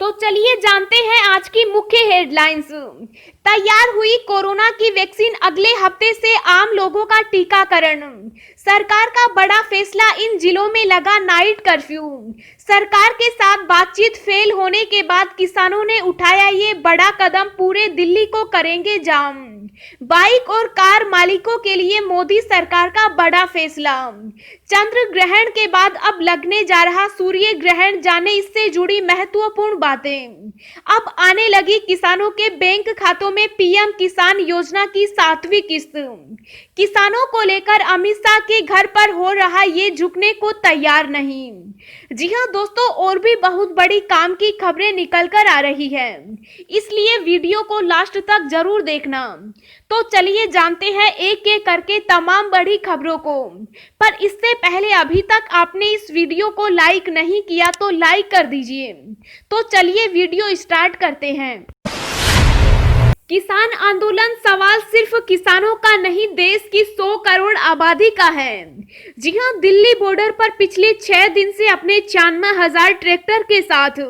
तो चलिए जानते हैं आज की मुख्य हेडलाइंस। तैयार हुई कोरोना की वैक्सीन, अगले हफ्ते से आम लोगों का टीकाकरण। सरकार का बड़ा फैसला, इन जिलों में लगा नाइट कर्फ्यू। सरकार के साथ बातचीत फेल होने के बाद किसानों ने उठाया ये बड़ा कदम, पूरे दिल्ली को करेंगे जाम। बाइक और कार मालिकों के लिए मोदी सरकार का बड़ा फैसला। चंद्र ग्रहण के बाद अब लगने जा रहा सूर्य ग्रहण, जाने इससे जुड़ी महत्वपूर्ण बातें। अब आने लगी किसानों के बैंक खातों में पीएम किसान योजना की 7वीं किस्त। किसानों को लेकर अमित शाह के घर पर हो रहा ये झुकने को तैयार नहीं। जी हां दोस्तों, और भी बहुत बड़ी काम की खबरें निकल कर आ रही है, इसलिए वीडियो को लास्ट तक जरूर देखना। तो चलिए जानते हैं एक एक करके तमाम बड़ी खबरों को। पर इससे पहले अभी तक आपने इस वीडियो को लाइक नहीं किया तो लाइक कर दीजिए। तो चलिए वीडियो स्टार्ट करते हैं। किसान आंदोलन, सवाल सिर्फ किसानों का नहीं, देश की 100 करोड़ आबादी का है। जी हां, दिल्ली बॉर्डर पर पिछले 6 दिन से अपने 94,000 ट्रैक्टर के साथ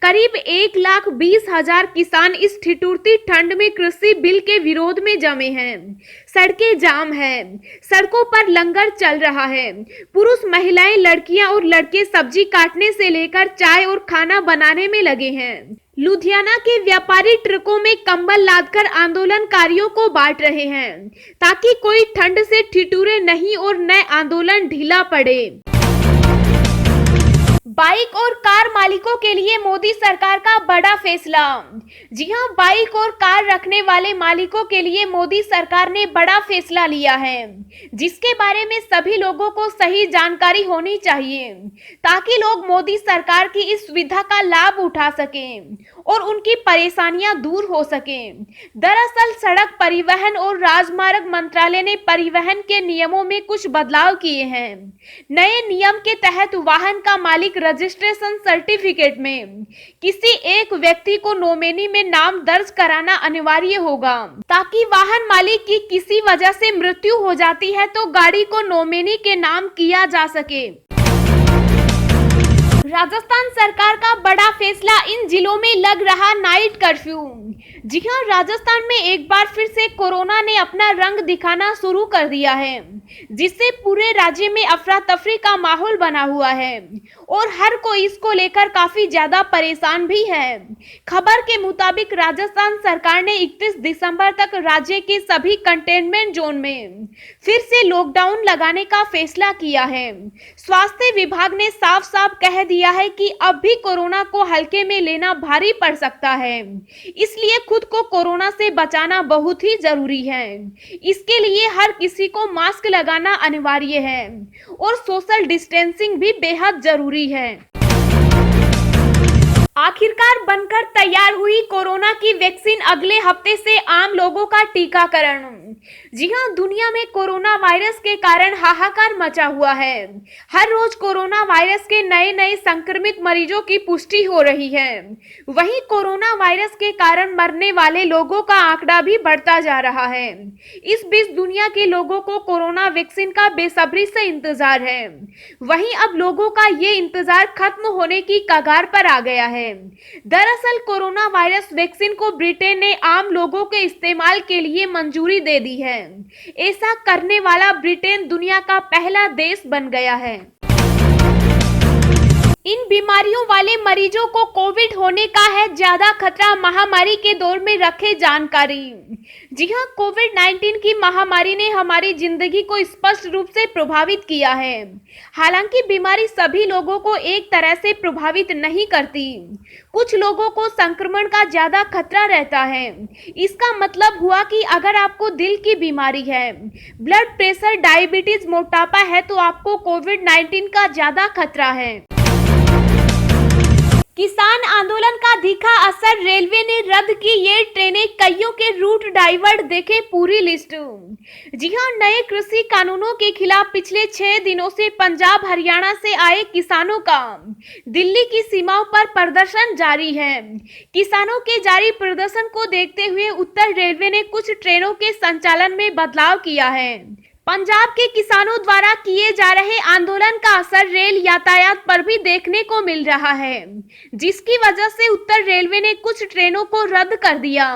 करीब 1,20,000 किसान इस ठिठुरती ठंड में कृषि बिल के विरोध में जमे हैं। सड़कें जाम है, सड़कों पर लंगर चल रहा है। पुरुष, महिलाएं, लड़कियां और लड़के सब्जी काटने से लेकर चाय और खाना बनाने में लगे हैं। लुधियाना के व्यापारी ट्रकों में कंबल लादकर आंदोलनकारियों को बांट रहे हैं, ताकि कोई ठंड से ठिठुरे नहीं और न आंदोलन ढीला पड़े। बाइक और कार मालिकों के लिए मोदी सरकार का बड़ा फैसला। जी हां, बाइक और कार रखने वाले मालिकों के लिए मोदी सरकार ने बड़ा फैसला लिया है, जिसके बारे में सभी लोगों को सही जानकारी होनी चाहिए, ताकि लोग मोदी सरकार की इस सुविधा का लाभ उठा सकें और उनकी परेशानियां दूर हो सकें। दरअसल सड़क परिवहन और राजमार्ग मंत्रालय ने परिवहन के नियमों में कुछ बदलाव किए हैं। नए नियम के तहत वाहन का मालिक रजिस्ट्रेशन सर्टिफिकेट में किसी एक व्यक्ति को नॉमिनी में नाम दर्ज कराना अनिवार्य होगा, ताकि वाहन मालिक की किसी वजह से मृत्यु हो जाती है तो गाड़ी को नॉमिनी के नाम किया जा सके। राजस्थान सरकार का बड़ा फैसला, इन जिलों में लग रहा नाइट कर्फ्यू। जी हां, राजस्थान में एक बार फिर से कोरोना ने अपना रंग दिखाना शुरू कर दिया है, जिससे पूरे राज्य में अफरा तफरी का माहौल बना हुआ है और हर कोई इसको लेकर काफी ज्यादा परेशान भी है। खबर के मुताबिक राजस्थान सरकार ने 31 दिसंबर तक राज्य के सभी कंटेनमेंट जोन में फिर से लॉकडाउन लगाने का फैसला किया है। स्वास्थ्य विभाग ने साफ साफ कह दिया है कि अब भी कोरोना को हल्के में लेना भारी पड़ सकता है, इसलिए खुद को कोरोना से बचाना बहुत ही जरूरी है। इसके लिए हर किसी को मास्क लगाना अनिवार्य है और सोशल डिस्टेंसिंग भी बेहद जरूरी है। आखिरकार बनकर तैयार हुई कोरोना की वैक्सीन, अगले हफ्ते से आम लोगों का टीकाकरण। जी हां, दुनिया में कोरोना वायरस के कारण हाहाकार मचा हुआ है। हर रोज कोरोना वायरस के नए नए संक्रमित मरीजों की पुष्टि हो रही है। वहीं कोरोना वायरस के कारण मरने वाले लोगों का आंकड़ा भी बढ़ता जा रहा है। इस बीच दुनिया के लोगों को कोरोना वैक्सीन का बेसब्री से इंतजार है। वहीं अब लोगों का ये इंतजार खत्म होने की कगार पर आ गया है। दरअसल कोरोना वायरस वैक्सीन को ब्रिटेन ने आम लोगों के इस्तेमाल के लिए मंजूरी दे दी है। ऐसा करने वाला ब्रिटेन दुनिया का पहला देश बन गया है। इन बीमारियों वाले मरीजों को कोविड होने का है ज्यादा खतरा, महामारी के दौर में रखे जानकारी। जी हां, कोविड-19 की महामारी ने हमारी जिंदगी को स्पष्ट रूप से प्रभावित किया है। हालांकि बीमारी सभी लोगों को एक तरह से प्रभावित नहीं करती। कुछ लोगों को संक्रमण का ज्यादा खतरा रहता है। इसका मतलब हुआ कि अगर आपको दिल की बीमारी है, ब्लड प्रेशर, डायबिटीज, मोटापा है तो आपको कोविड-19 का ज्यादा खतरा है। किसान आंदोलन का दिखा असर, रेलवे ने रद्द की ये ट्रेनें, कईयों के रूट डाइवर्ट, देखे पूरी लिस्ट। जी हां, नए कृषि कानूनों के खिलाफ पिछले 6 दिनों से पंजाब हरियाणा से आए किसानों का दिल्ली की सीमाओं पर प्रदर्शन जारी है। किसानों के जारी प्रदर्शन को देखते हुए उत्तर रेलवे ने कुछ ट्रेनों के संचालन में बदलाव किया है। पंजाब के किसानों द्वारा किए जा रहे आंदोलन का असर रेल यातायात पर भी देखने को मिल रहा है, जिसकी वजह से उत्तर रेलवे ने कुछ ट्रेनों को रद्द कर दिया।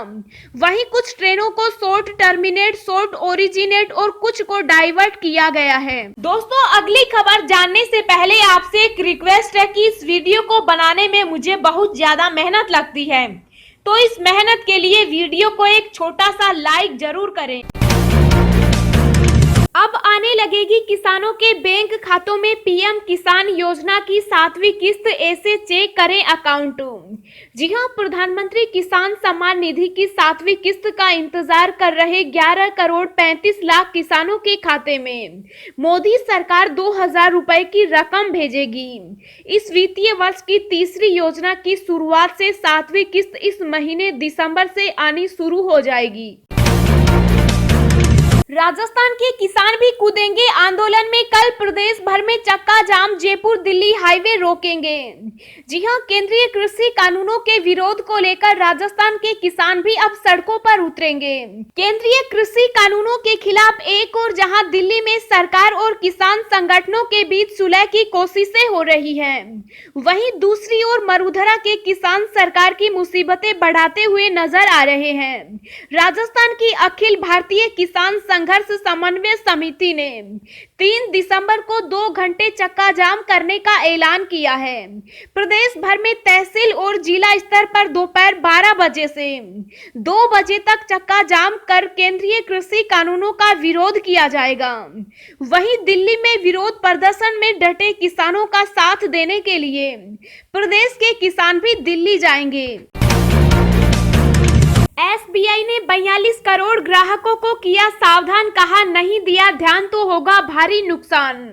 वहीं कुछ ट्रेनों को शॉर्ट टर्मिनेट, शॉर्ट ओरिजिनेट और कुछ को डाइवर्ट किया गया है। दोस्तों, अगली खबर जानने से पहले आपसे एक रिक्वेस्ट है कि इस वीडियो को बनाने में मुझे बहुत ज्यादा मेहनत लगती है, तो इस मेहनत के लिए वीडियो को एक छोटा सा लाइक जरूर करें। अब आने लगेगी किसानों के बैंक खातों में पीएम किसान योजना की 7वीं किस्त, ऐसे चेक करें अकाउंट। जी हां, प्रधानमंत्री किसान सम्मान निधि की 7वीं किस्त का इंतजार कर रहे 11 करोड़ 35 लाख किसानों के खाते में मोदी सरकार 2000 रुपए की रकम भेजेगी। इस वित्तीय वर्ष की तीसरी योजना की शुरुआत से 7वीं किस्त इस महीने दिसंबर से आनी शुरू हो जाएगी। राजस्थान के किसान भी कूदेंगे आंदोलन में, कल प्रदेश भर में चक्का जाम, जयपुर दिल्ली हाईवे रोकेंगे। जी हां, केंद्रीय कृषि कानूनों के विरोध को लेकर राजस्थान के किसान भी अब सड़कों पर उतरेंगे। केंद्रीय कृषि कानूनों के खिलाफ एक और जहां दिल्ली में सरकार और किसान संगठनों के बीच सुलह की कोशिशें हो रही हैं, वहीं दूसरी ओर मरुधरा के किसान सरकार की मुसीबतें बढ़ाते हुए नजर आ रहे हैं। राजस्थान की अखिल भारतीय किसान संघर्ष समन्वय समिति ने 3 दिसंबर को 2 घंटे चक्का जाम करने का ऐलान किया है। प्रदेश भर में तहसील और जिला स्तर पर दोपहर 12 बजे से 2 बजे तक चक्का जाम कर केंद्रीय कृषि कानूनों का विरोध किया जाएगा। वहीं दिल्ली में विरोध प्रदर्शन में डटे किसानों का साथ देने के लिए प्रदेश के किसान भी दिल्ली जाएंगे। एसबीआई ने 42 करोड़ ग्राहकों को किया सावधान, कहा नहीं दिया ध्यान तो होगा भारी नुकसान।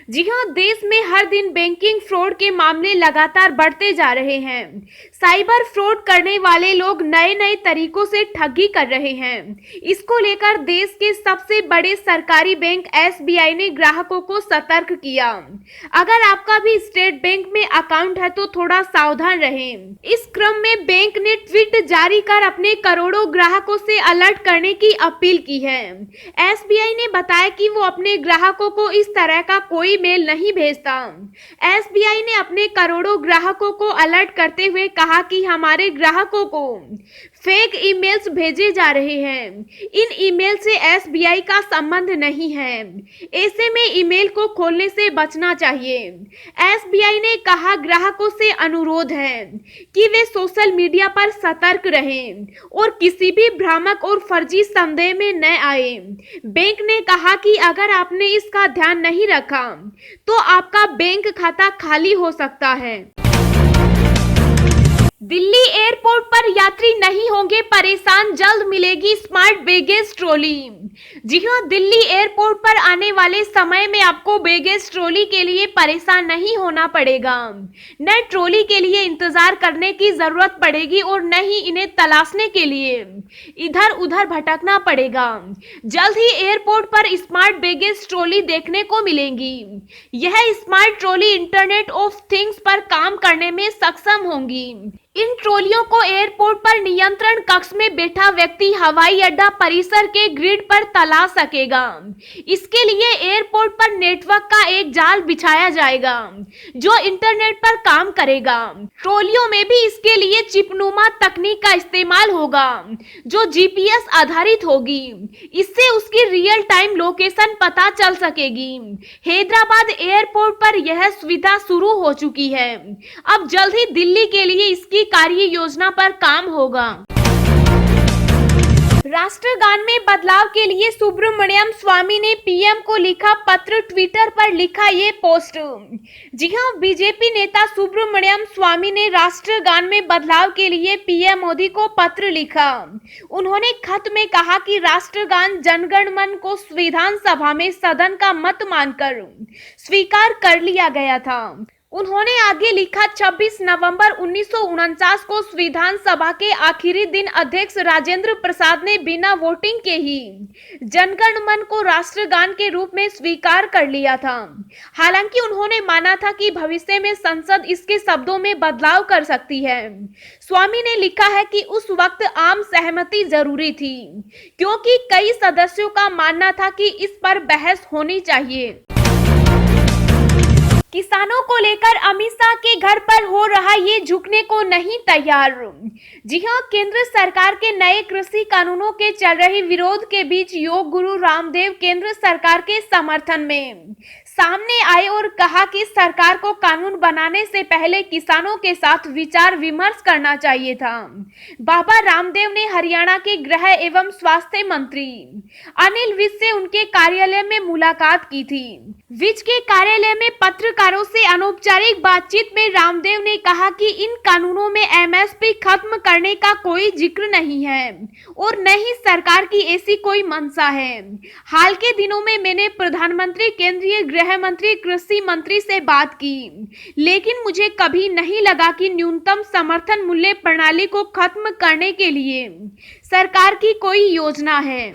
जी हां, देश में हर दिन बैंकिंग फ्रॉड के मामले लगातार बढ़ते जा रहे हैं। साइबर फ्रॉड करने वाले लोग नए नए तरीकों से ठगी कर रहे हैं। इसको लेकर देश के सबसे बड़े सरकारी बैंक एसबीआई ने ग्राहकों को सतर्क किया। अगर आपका भी स्टेट बैंक में अकाउंट है तो थोड़ा सावधान रहें। इस क्रम में बैंक ने ट्वीट जारी कर अपने करोड़ों ग्राहकों से अलर्ट करने की अपील की है। एसबीआई ने बताया कि वो अपने ग्राहकों को इस तरह का कोई मेल नहीं भेजता। एसबीआई ने अपने करोड़ों ग्राहकों को अलर्ट करते हुए कहा कि हमारे ग्राहकों को फेक ईमेल्स भेजे जा रहे हैं। इन ईमेल से एसबीआई का संबंध नहीं है, ऐसे में ईमेल को खोलने से बचना चाहिए। एसबीआई ने कहा ग्राहकों से अनुरोध है कि वे सोशल मीडिया पर सतर्क रहें और किसी भी भ्रामक और फर्जी संदेह में न आए। बैंक ने कहा कि अगर आपने इसका ध्यान नहीं रखा तो आपका बैंक खाता खाली हो सकता है। दिल्ली एयरपोर्ट पर यात्री नहीं होंगे परेशान, जल्द मिलेगी स्मार्ट बैगेज ट्रॉली। जी हां, दिल्ली एयरपोर्ट पर आने वाले समय में आपको बैगेज ट्रॉली के लिए परेशान नहीं होना पड़ेगा। न ट्रॉली के लिए इंतजार करने की जरूरत पड़ेगी और न ही इन्हें तलाशने के लिए इधर उधर भटकना पड़ेगा। जल्द ही एयरपोर्ट पर स्मार्ट बैगेज ट्रॉली देखने को मिलेंगी। यह smart trolley internet of things पर काम करने में सक्षम होंगी। इन ट्रॉलियों को एयरपोर्ट पर नियंत्रण कक्ष में बैठा व्यक्ति हवाई अड्डा परिसर के ग्रिड पर तलाश सकेगा। इसके लिए एयरपोर्ट पर नेटवर्क का एक जाल बिछाया जाएगा जो इंटरनेट पर काम करेगा। ट्रॉलियों में भी इसके लिए चिपनुमा तकनीक का इस्तेमाल होगा जो जीपीएस आधारित होगी। इससे उसकी रियल टाइम लोकेशन पता चल सकेगी। हैदराबाद एयरपोर्ट पर यह सुविधा शुरू हो चुकी है। अब जल्द ही दिल्ली के लिए इसकी कार्य योजना पर काम होगा। राष्ट्रगान में बदलाव के लिए सुब्रमण्यम स्वामी ने पीएम को लिखा पत्र, ट्विटर पर लिखा ये पोस्ट। जी हां, बीजेपी नेता सुब्रमण्यम स्वामी ने राष्ट्रगान में बदलाव के लिए पीएम मोदी को पत्र लिखा। उन्होंने खत में कहा कि राष्ट्रगान जनगण मन को विधानसभा में सदन का मत मानकर स्वीकार कर लिया गया था। उन्होंने आगे लिखा, 26 नवंबर 1949 को विधानसभा के आखिरी दिन अध्यक्ष राजेंद्र प्रसाद ने बिना वोटिंग के ही जनगण मन को राष्ट्रगान के रूप में स्वीकार कर लिया था। हालांकि उन्होंने माना था कि भविष्य में संसद इसके शब्दों में बदलाव कर सकती है। स्वामी ने लिखा है कि उस वक्त आम सहमति जरूरी थी, क्योंकि कई सदस्यों का मानना था कि इस पर बहस होनी चाहिए। किसानों को लेकर अमित शाह के घर पर हो रहा ये झुकने को नहीं तैयार। जी हां, केंद्र सरकार के नए कृषि कानूनों के चल रहे विरोध के बीच योग गुरु रामदेव केंद्र सरकार के समर्थन में सामने आए और कहा कि सरकार को कानून बनाने से पहले किसानों के साथ विचार विमर्श करना चाहिए था। बाबा रामदेव ने हरियाणा के गृह एवं स्वास्थ्य मंत्री अनिल विज से उनके कार्यालय में मुलाकात की थी। विज के कार्यालय में पत्रकारों से अनौपचारिक बातचीत में रामदेव ने कहा कि इन कानूनों में एमएसपी खत्म करने का कोई जिक्र नहीं है और न ही सरकार की ऐसी कोई मंशा है। हाल के दिनों में मैंने प्रधानमंत्री, केंद्रीय गृह मंत्री, कृषि मंत्री से बात की, लेकिन मुझे कभी नहीं लगा कि न्यूनतम समर्थन मूल्य प्रणाली को खत्म करने के लिए सरकार की कोई योजना है।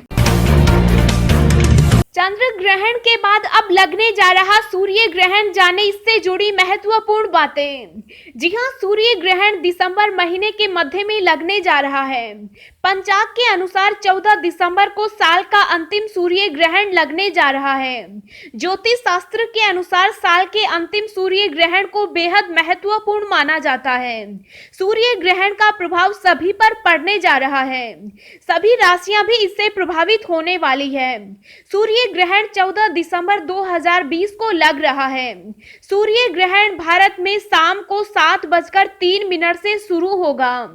चंद्र ग्रहण के बाद अब लगने जा रहा सूर्य ग्रहण, जाने इससे जुड़ी महत्वपूर्ण बातें। जी हां, सूर्य ग्रहण दिसंबर महीने के मध्य में लगने जा रहा है। पंचांग के अनुसार 14 दिसंबर को साल का अंतिम सूर्य ग्रहण लगने जा रहा है। ज्योतिष शास्त्र के अनुसार साल के अंतिम सूर्य ग्रहण को बेहद महत्वपूर्ण माना जाता है। सूर्य ग्रहण का प्रभाव सभी पर पड़ने जा रहा है। सभी राशियां भी इससे प्रभावित होने वाली है। सूर्य ग्रहण 14 दिसंबर 2020 को लग रहा है। सूर्य ग्रहण भारत में शाम को 7:03 से शुरू होगा।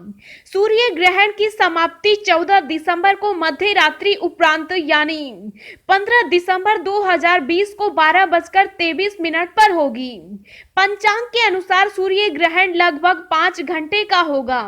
सूर्य ग्रहण की समाप्ति 14 दिसंबर को मध्य रात्रि उपरांत यानी 15 दिसंबर 2020 को 12:23 पर होगी। पंचांग के अनुसार सूर्य ग्रहण लगभग 5 घंटे का होगा।